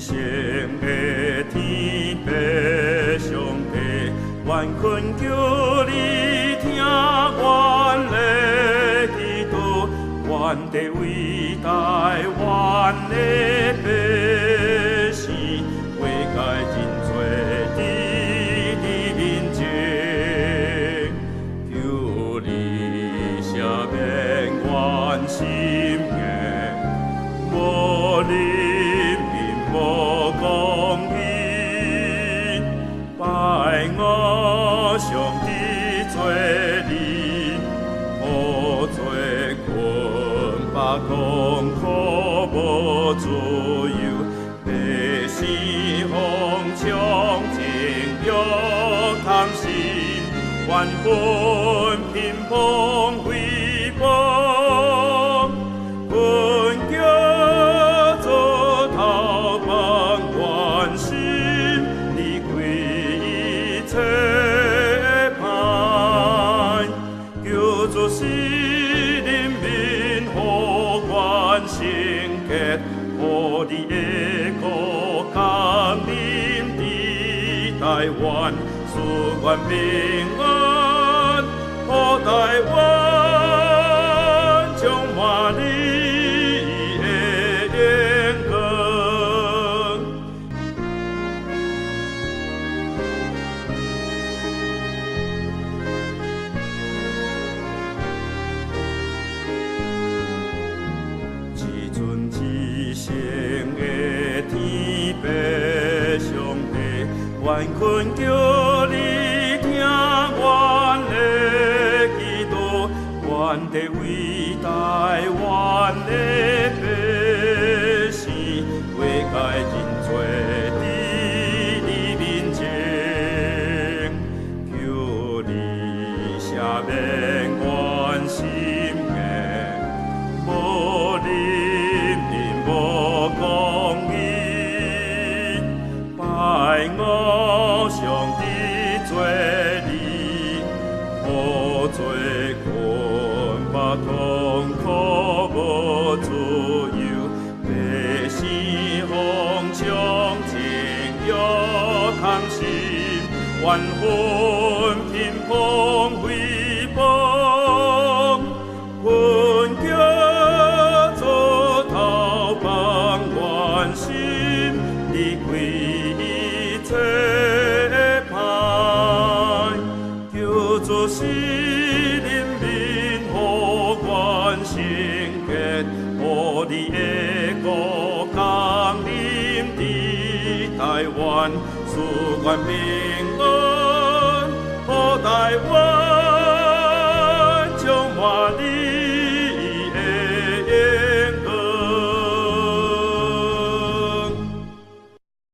生的天父上帝，愿恳求你听阮的祈祷，阮的伟大阮的百姓，为解真多的民情，求你赦免阮心硬，无怜悯无公义，拜我上帝做你，无罪困巴痛苦无自由，百姓风冲情欲贪心，怨恨贫穷诽谤，困叫做逃亡怨心，离开一切歹，叫做是人民互关圣洁，互你的国降临伫台湾，赐愿平安，互台湾充满你的荣光。一尊一生的天父上帝，愿恳求你听阮的祈祷，阮的伟大阮的百姓，为解真多的民情，求你赦免阮心硬，无怜悯无公义，拜我上帝做你，无罪困巴痛苦无自由，百姓风冲情欲贪心，怨恨贫穷诽谤，困叫做逃亡怨心，离开一切歹，叫做是人民互关圣洁，互你的国降临伫台湾，赐愿平安，互台湾。